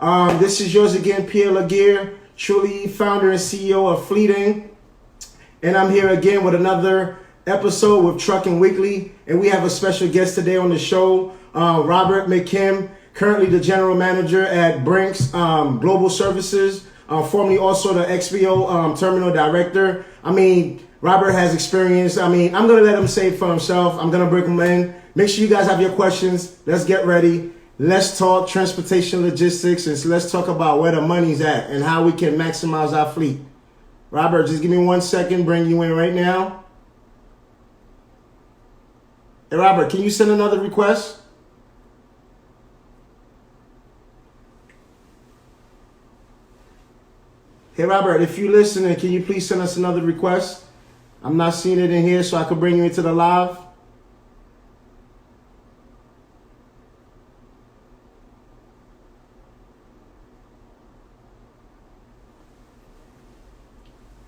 This is yours again, Pierre Laguerre, truly founder and CEO of Fleeting. And I'm here again with another episode with Trucking Weekly. And we have a special guest today on the show, Robert McKim, currently the general manager at Brink's Global Services, formerly also the XPO terminal director. I mean, Robert has experience. I mean, I'm going to let him say it for himself. I'm going to bring him in. Make sure you guys have your questions. Let's get ready. Let's talk transportation logistics, and let's talk about where the money's at and how we can maximize our fleet. Robert, just give me 1 second, bring you in right now. Hey, Robert, can you send another request? Hey, Robert, if you're listening, can you please send us another request? I'm not seeing it in here, so I could bring you into the live.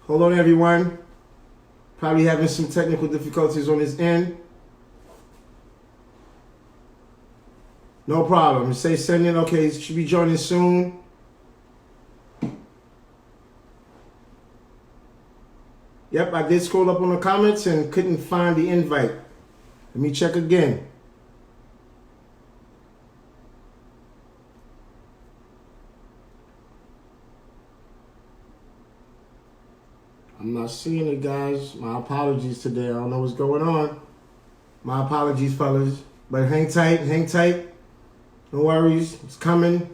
Hold on, everyone. Probably having some technical difficulties on his end. No problem. Say send in. Okay, should be joining soon. Yep, I did scroll up on the comments and couldn't find the invite. Let me check again. I'm not seeing it, guys. My apologies today. I don't know what's going on. My apologies, fellas. But hang tight, hang tight. No worries. It's coming.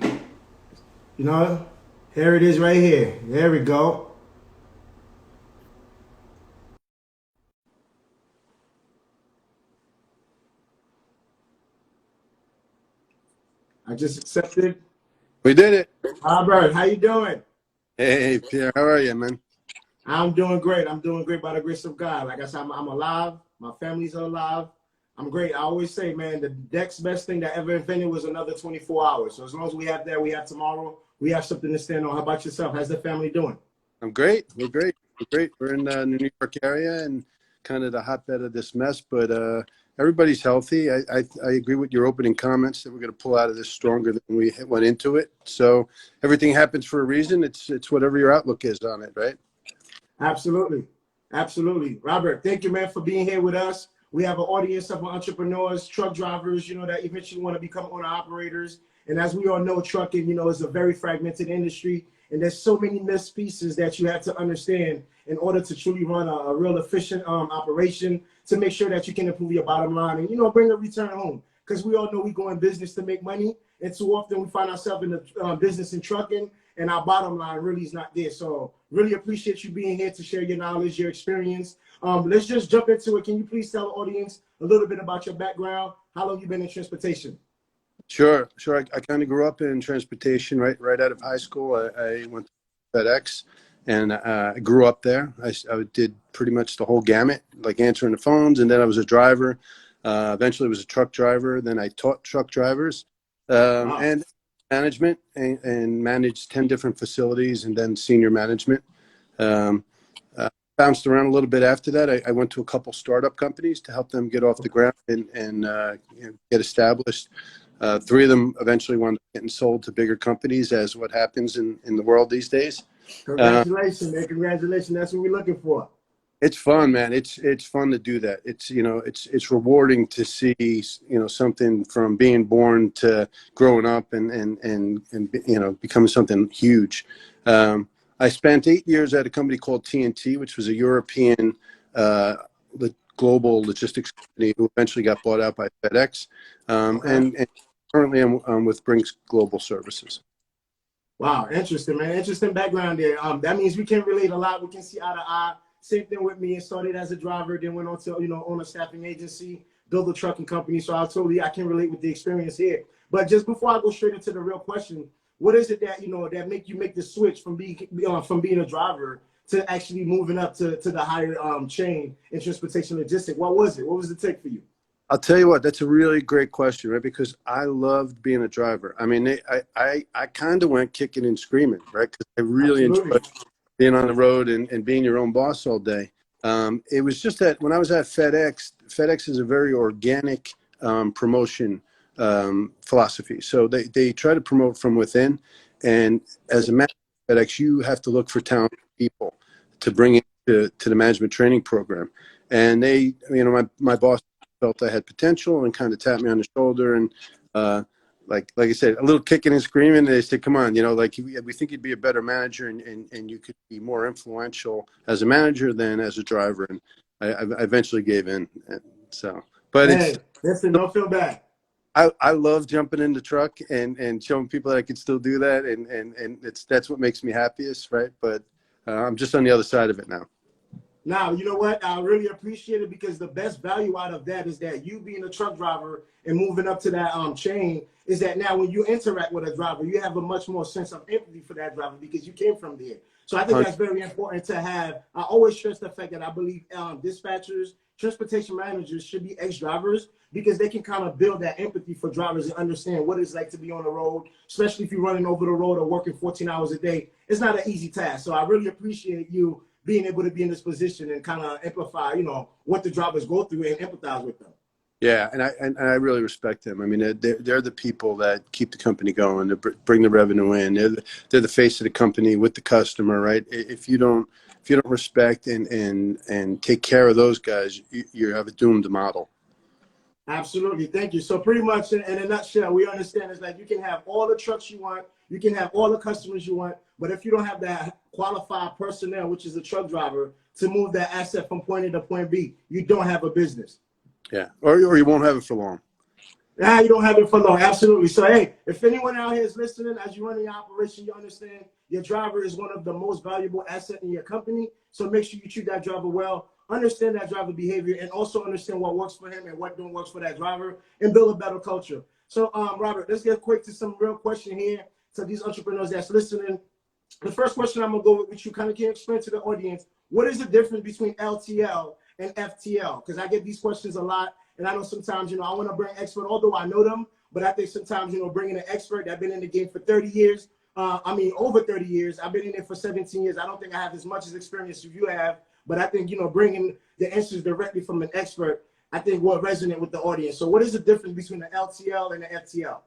You know, here it is right here. There we go. I just accepted. We did it. Robert, how you doing? Hey, Pierre, how are you, man? I'm doing great. I'm doing great by the grace of God. Like I said, I'm alive. My family's alive. I'm great. I always say, man, the next best thing that ever invented was another 24 hours. So as long as we have that, we have tomorrow. We have something to stand on. How about yourself? How's the family doing? I'm great. We're great. We're great. We're in the New York area and kind of the hotbed of this mess, but everybody's healthy. I agree with your opening comments that we're going to pull out of this stronger than we went into it. So everything happens for a reason. It's whatever your outlook is on it, right? Absolutely. Absolutely. Robert, thank you, man, for being here with us. We have an audience of entrepreneurs, truck drivers, you know, that eventually want to become owner operators. And as we all know, trucking, you know, is a very fragmented industry. And there's so many missed pieces that you have to understand in order to truly run a real efficient operation to make sure that you can improve your bottom line and, you know, bring a return home. Because we all know we go in business to make money. And too often we find ourselves in the business in trucking and our bottom line really is not there. So really appreciate you being here to share your knowledge, your experience. Let's just jump into it. Can you please tell the audience a little bit about your background? How long you been in transportation? Sure. I kind of grew up in transportation right out of high school. I went to FedEx and I grew up there. I did pretty much the whole gamut, like answering the phones. And then I was a driver. Eventually was a truck driver. Then I taught truck drivers and management and managed 10 different facilities and then senior management. Bounced around a little bit after that. I went to a couple startup companies to help them get off the ground and you know, get established. 3 of them eventually wound up getting sold to bigger companies, as what happens in the world these days. Congratulations, man. Congratulations. That's what we're looking for. It's fun, man. It's fun to do that. It's, you know, it's rewarding to see, you know, something from being born to growing up and you know, becoming something huge. I spent 8 years at a company called TNT, which was a European global logistics company who eventually got bought out by FedEx. And currently I'm with Brink's Global Services. Wow, interesting, man. Interesting background there. That means we can relate a lot. We can see eye to eye. Same thing with me. It started as a driver, then went on to, you know, own a staffing agency, build a trucking company. So I can relate with the experience here. But just before I go straight into the real question, what is it that, you know, that make you make the switch from being a driver to actually moving up to the higher chain in transportation logistics? What was it? What was the take for you? I'll tell you what, that's a really great question, right? Because I loved being a driver. I mean, I kind of went kicking and screaming, right? Because I really enjoyed being on the road and being your own boss all day. It was just that when I was at FedEx is a very organic promotion philosophy. So they try to promote from within. And as a manager at FedEx, you have to look for talented people to bring into the management training program. And they, my boss felt I had potential and kind of tapped me on the shoulder and, like I said, a little kicking and screaming. They said, "Come on, like we think you'd be a better manager, and you could be more influential as a manager than as a driver." And I eventually gave in. And so, but Hey, listen, don't feel bad. I love jumping in the truck and showing people that I can still do that, and that's what makes me happiest, right? But I'm just on the other side of it now. Now, you know what? I really appreciate it because the best value out of that is that you being a truck driver and moving up to that chain is that now when you interact with a driver, you have a much more sense of empathy for that driver because you came from there. So I think that's very important to have. I always stress the fact that I believe dispatchers, transportation managers should be ex-drivers because they can kind of build that empathy for drivers and understand what it's like to be on the road, especially if you're running over the road or working 14 hours a day. It's not an easy task. So I really appreciate you being able to be in this position and kind of amplify, what the drivers go through and empathize with them. Yeah, and I really respect them. I mean, they're the people that keep the company going. They bring the revenue in. They're the face of the company with the customer, right? If you don't respect and take care of those guys, you have a doomed model. Absolutely, thank you. So pretty much in a nutshell, we understand it's like you can have all the trucks you want, you can have all the customers you want, but if you don't have that qualified personnel, which is a truck driver, to move that asset from point A to point B, you don't have a business. Yeah, or you won't have it for long. Yeah, you don't have it for long. Absolutely. So, hey, if anyone out here is listening, as you run your operation, you understand your driver is one of the most valuable assets in your company. So make sure you treat that driver well, understand that driver behavior, and also understand what works for him and what don't work for that driver, and build a better culture. So, Robert, let's get quick to some real question here to these entrepreneurs that's listening. The first question I'm going to go with you, kind of can explain to the audience, what is the difference between LTL and FTL? Because I get these questions a lot. And I know sometimes, I want to bring expert, although I know them, but I think sometimes, bringing an expert that's been in the game for 30 years, over 30 years, I've been in it for 17 years. I don't think I have as much as experience as you have, but I think, bringing the answers directly from an expert, I think will resonate with the audience. So what is the difference between the LTL and the FTL?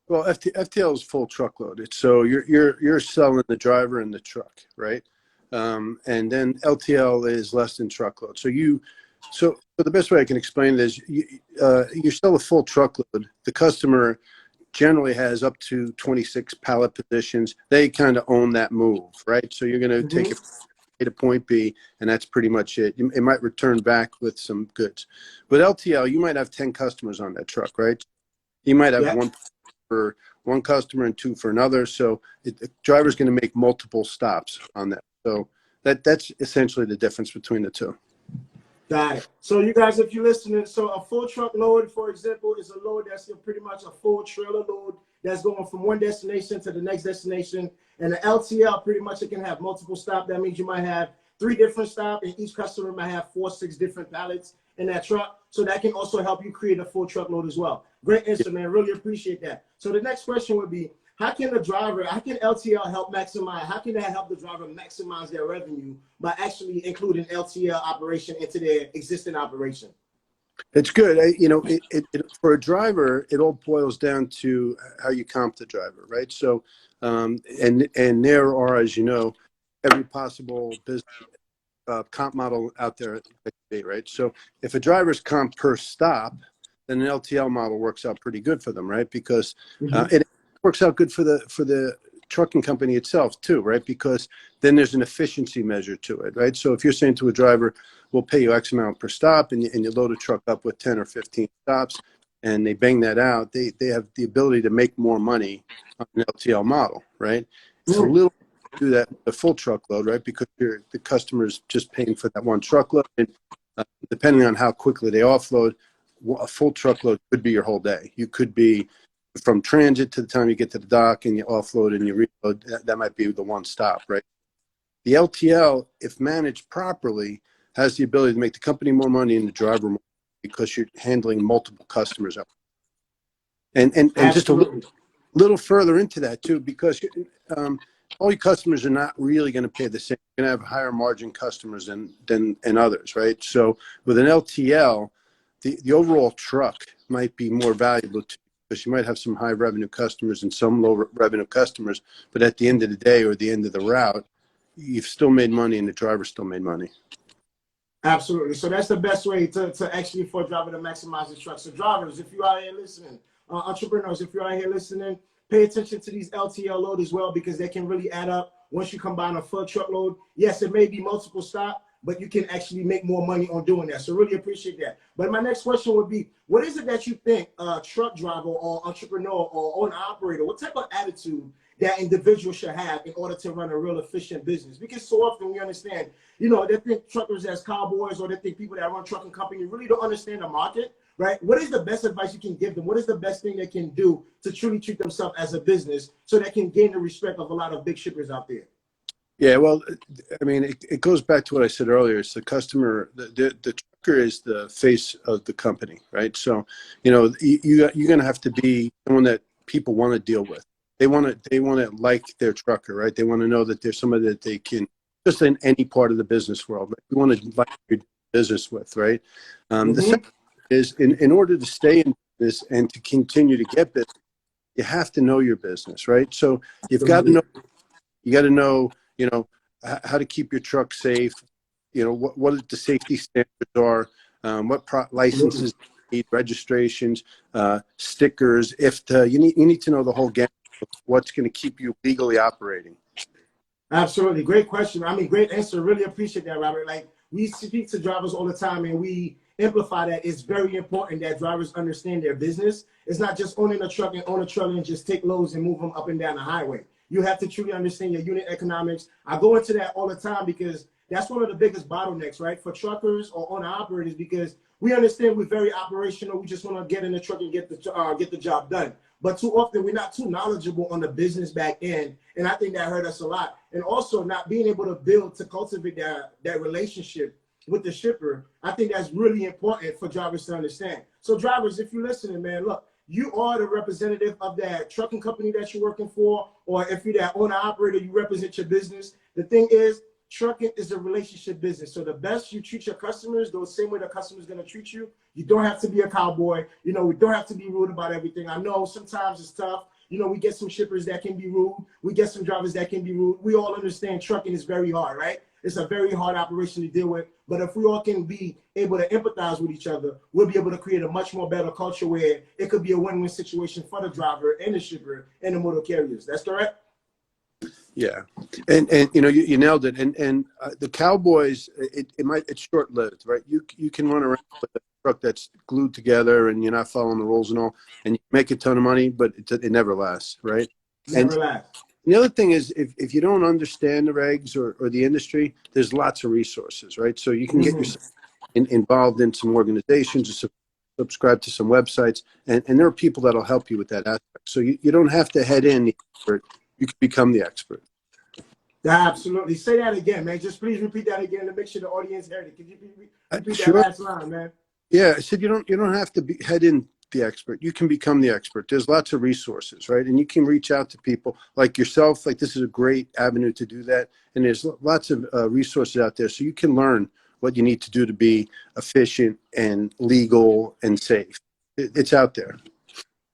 Well, FTL is full truckload. So you're selling the driver and the truck, right? And then LTL is less than truckload. So the best way I can explain it is you sell a full truckload. The customer generally has up to 26 pallet positions. They kind of own that move, right? So you're going to take it from A to point B, and that's pretty much it. It might return back with some goods. With LTL, you might have 10 customers on that truck, right? You might have one for one customer and two for another. So the driver's going to make multiple stops on that. So that's essentially the difference between the two. Got it. So you guys, if you're listening, so a full truck load, for example, is a load that's pretty much a full trailer load that's going from one destination to the next destination. And the LTL, pretty much it can have multiple stops. That means you might have 3 different stops, and each customer might have 4, 6 different pallets in that truck. So that can also help you create a full truckload as well. Great answer, man. Really appreciate that. So the next question would be, how can LTL help maximize, how can that help the driver maximize their revenue by actually including LTL operation into their existing operation? It's good. For a driver, it all boils down to how you comp the driver, right? So, and there are, as you know, every possible business comp model out there, right? So if a driver's comp per stop, then an LTL model works out pretty good for them, right? Because it works out good for the trucking company itself too, right? Because then there's an efficiency measure to it, right? So if you're saying to a driver, we'll pay you X amount per stop, and you load a truck up with 10 or 15 stops, and they bang that out, they have the ability to make more money on an LTL model, right? It's a little do that with a full truckload, right? Because the customer's just paying for that one truckload, and depending on how quickly they offload, a full truckload could be your whole day. You could be from transit to the time you get to the dock and you offload and you reload. That might be the one stop, right? The LTL, if managed properly, has the ability to make the company more money and the driver more because you're handling multiple customers up. And just a little further into that too, because all your customers are not really going to pay the same. You're going to have higher margin customers than others, right? So with an LTL, the overall truck might be more valuable to because you might have some high revenue customers and some low revenue customers, but at the end of the day or the end of the route, you've still made money and the driver still made money. Absolutely. So that's the best way to actually for a driver to maximize his truck. So drivers, if you are here listening, entrepreneurs, if you're out here listening, pay attention to these LTL load as well, because they can really add up once you combine a full truckload. Yes, it may be multiple stop, but you can actually make more money on doing that. So really appreciate that. But my next question would be, what is it that you think a truck driver or entrepreneur or owner operator, what type of attitude that individual should have in order to run a real efficient business? Because so often we understand, you know, they think truckers as cowboys, or they think people that run trucking companies really don't understand the market, right? What is the best advice you can give them? What is the best thing they can do to truly treat themselves as a business so they can gain the respect of a lot of big shippers out there? Yeah, well, I mean, it goes back to what I said earlier. It's the customer, the trucker is the face of the company, right? So, you know, you're going to have to be someone that people want to deal with. They want to like their trucker, right? They want to know that there's somebody that they can, just in any part of the business world, right? You want to like your business with, right? The second is in order to stay in business and to continue to get business, you have to know your business, right? So you've got to know, you know, how to keep your truck safe, you know, what the safety standards are, what licenses you need, registrations, stickers. You need to know the whole gamut of what's going to keep you legally operating. Absolutely. Great question. I mean, great answer. Really appreciate that, Robert. Like, we speak to drivers all the time, and we amplify that it's very important that drivers understand their business. It's not just owning a truck and own a trailer and just take loads and move them up and down the highway. You have to truly understand your unit economics. I go into that all the time because that's one of the biggest bottlenecks, right, for truckers or owner operators, because we understand we're very operational. We just want to get in the truck and get the job done. But too often we're not too knowledgeable on the business back end, and I think that hurt us a lot. And also not being able to cultivate that relationship with the shipper. I think that's really important for drivers to understand. So drivers, if you're listening, man, look, you are the representative of that trucking company that you're working for, or if you're that owner operator, you represent your business. The thing is, trucking is a relationship business. So the best you treat your customers, the same way the customer's going to treat you. You don't have to be a cowboy. You know, we don't have to be rude about everything. I know sometimes it's tough. You know, we get some shippers that can be rude. We get some drivers that can be rude. We all understand trucking is very hard, right? It's a very hard operation to deal with. But if we all can be able to empathize with each other, we'll be able to create a much more better culture where it could be a win-win situation for the driver and the shipper and the motor carriers. That's correct? Yeah, and you know, you nailed it. And the Cowboys, it's short lived, right? You can run around with a truck that's glued together and you're not following the rules and all, and you make a ton of money, but it never lasts, right? Never lasts. The other thing is, if you don't understand the regs or the industry, there's lots of resources, right? So you can get yourself involved in some organizations, or subscribe to some websites, and there are people that'll help you with that aspect. So you don't have to head in the expert. You can become the expert. Absolutely. Say that again, man. Just please repeat that again to make sure the audience heard it. Could you repeat Sure. that last line, man? Yeah, I said you don't have to head in the expert. You can become the expert. There's lots of resources, right? And you can reach out to people like yourself. Like, this is a great avenue to do that. And there's lots of resources out there, so you can learn what you need to do to be efficient and legal and safe. It's out there.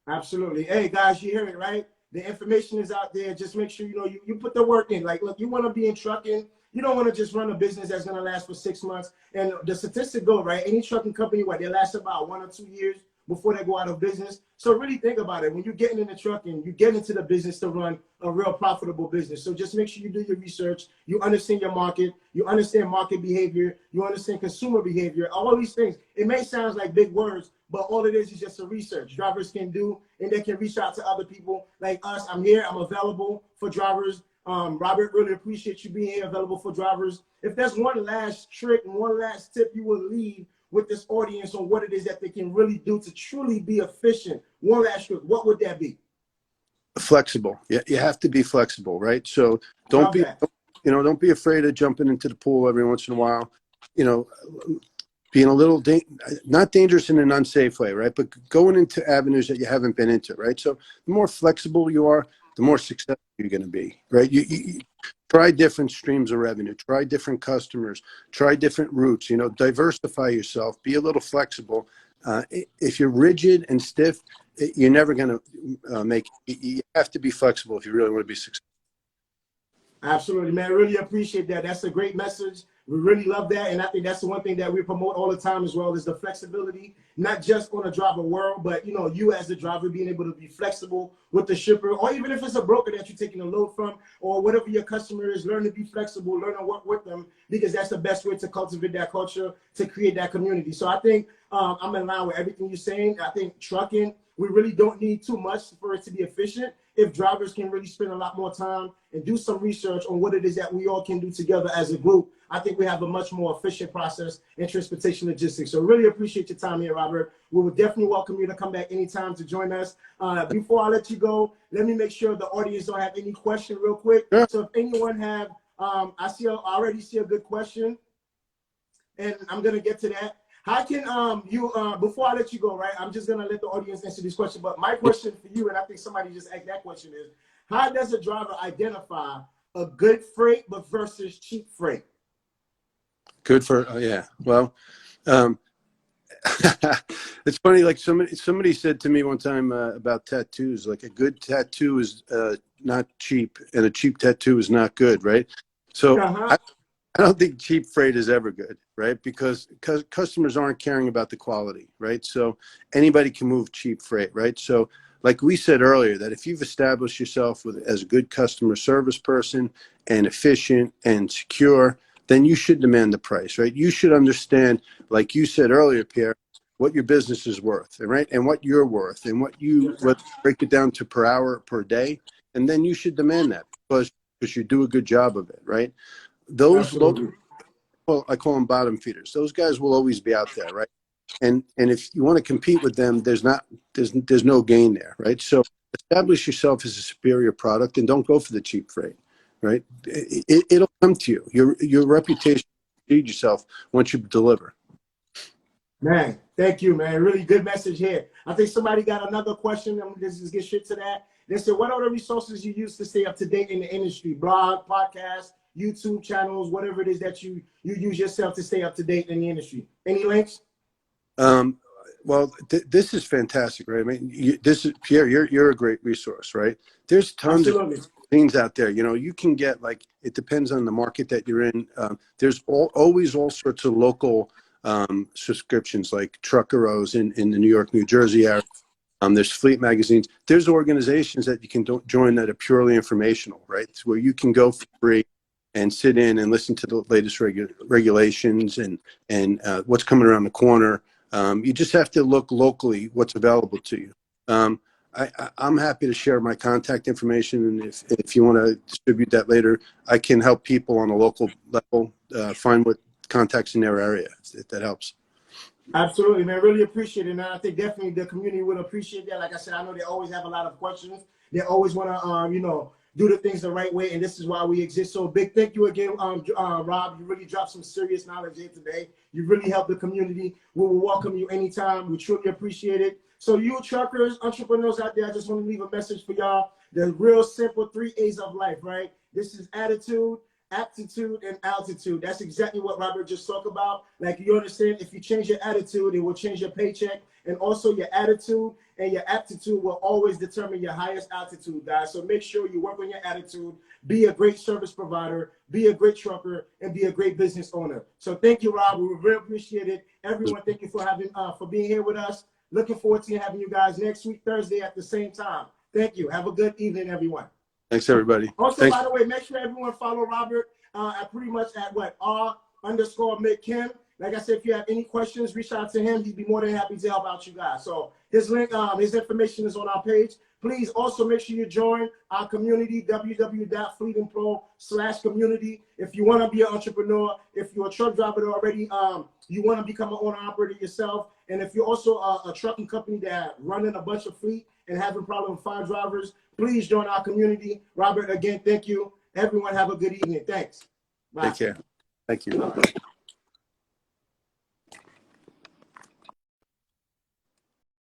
Absolutely. Hey, guys, you hear it, right? The information is out there. Just make sure, you know, you put the work in. Like, look, you want to be in trucking. You don't want to just run a business that's going to last for 6 months. And the statistics go, right? Any trucking company, they last about 1 or 2 years before they go out of business. So really think about it. When you're getting into trucking, you get into the business to run a real profitable business. So just make sure you do your research. You understand your market. You understand market behavior. You understand consumer behavior. All these things. It may sound like big words, but all it is just a research drivers can do, and they can reach out to other people like us. I'm here. I'm available for drivers. Robert, really appreciate you being here, available for drivers. If there's one last trick and one last tip you will leave with this audience on what it is that they can really do to truly be efficient, one last trick, what would that be? Flexible. Yeah, you have to be flexible, right? So don't be afraid of jumping into the pool every once in a while. You know, being a little not dangerous in an unsafe way, right? But going into avenues that you haven't been into, right? So the more flexible you are, the more successful you're going to be, right? You try different streams of revenue, try different customers, try different routes, you know, diversify yourself, be a little flexible. If you're rigid and stiff, you're never going to make. You have to be flexible if you really want to be successful. Absolutely, man. Really appreciate that. That's a great message. We really love that. And I think that's the one thing that we promote all the time as well is the flexibility, not just on a driver world, but, you know, you as the driver being able to be flexible with the shipper, or even if it's a broker that you're taking a load from, or whatever your customer is, learn to be flexible, learn to work with them, because that's the best way to cultivate that culture, to create that community. So I think I'm in line with everything you're saying. I think trucking, we really don't need too much for it to be efficient. If drivers can really spend a lot more time and do some research on what it is that we all can do together as a group, I think we have a much more efficient process in transportation logistics. So really appreciate your time here, Robert. We would definitely welcome you to come back anytime to join us. Before I let you go, let me make sure the audience don't have any question real quick. Sure. So if anyone have, I already see a good question, and I'm gonna get to that. How can before I let you go, right? I'm just gonna let the audience answer this question. But my question for you, and I think somebody just asked that question, is how does a driver identify a good freight but versus cheap freight? Good for yeah. Well, it's funny. Like somebody said to me one time about tattoos. Like a good tattoo is not cheap, and a cheap tattoo is not good, right? So I don't think cheap freight is ever good, right? Because customers aren't caring about the quality, right? So anybody can move cheap freight, right? So like we said earlier, that if you've established yourself as a good customer service person and efficient and secure, then you should demand the price, right? You should understand, like you said earlier, Pierre, what your business is worth, right? And what you're worth, and what break it down to per hour, per day, and then you should demand that because you do a good job of it, right? Those local, well, I call them bottom feeders. Those guys will always be out there, right? And if you want to compete with them, there's no gain there, right? So establish yourself as a superior product and don't go for the cheap freight, right? It'll come to you. Your reputation will feed yourself once you deliver. Man, thank you, man. Really good message here. I think somebody got another question. I'm gonna just get straight to that. They said, what are the resources you use to stay up to date in the industry? Blog, podcast, YouTube channels, whatever it is that you use yourself to stay up to date in the industry. Any links? Well, this is fantastic, right? I mean, this is Pierre. You're a great resource, right? There's tons of things out there. You know, you can get like it depends on the market that you're in. There's always all sorts of local subscriptions like Truckeros in the New York, New Jersey area. There's fleet magazines. There's organizations that you can join that are purely informational, right? It's where you can go for free and sit in and listen to the latest regulations and what's coming around the corner. You just have to look locally what's available to you. I'm happy to share my contact information, and if you want to distribute that later, I can help people on a local level find what contacts in their area, if that helps. Absolutely, man. Really appreciate it. And I think definitely the community would appreciate that. Like I said, I know they always have a lot of questions. They always want to, do the things the right way, and this is why we exist. So big thank you again, Rob. You really dropped some serious knowledge here today. You really helped the community. We will welcome you anytime. We truly appreciate it. So you truckers, entrepreneurs out there, I just want to leave a message for y'all. The real simple 3 A's of life, right? This is attitude, aptitude, and altitude. That's exactly what Robert just talked about. Like, you understand, if you change your attitude, it will change your paycheck. And also your attitude and your aptitude will always determine your highest altitude, guys. So make sure you work on your attitude, be a great service provider, be a great trucker, and be a great business owner. So thank you, Rob. We really appreciate it. Everyone, thank you for being here with us. Looking forward to having you guys next week, Thursday at the same time. Thank you. Have a good evening, everyone. Thanks, everybody. Also, Thanks. by the way, make sure everyone follow Robert at pretty much at R_McKim. Like I said, if you have any questions, reach out to him. He'd be more than happy to help out you guys. So his link, his information is on our page. Please also make sure you join our community, www.fleetandpro/community. If you want to be an entrepreneur, if you're a truck driver already, you want to become an owner-operator yourself, and if you're also a trucking company that running a bunch of fleet and having problem with 5 drivers, please join our community. Robert, again, thank you. Everyone have a good evening. Thanks. Bye. Take care. Thank you.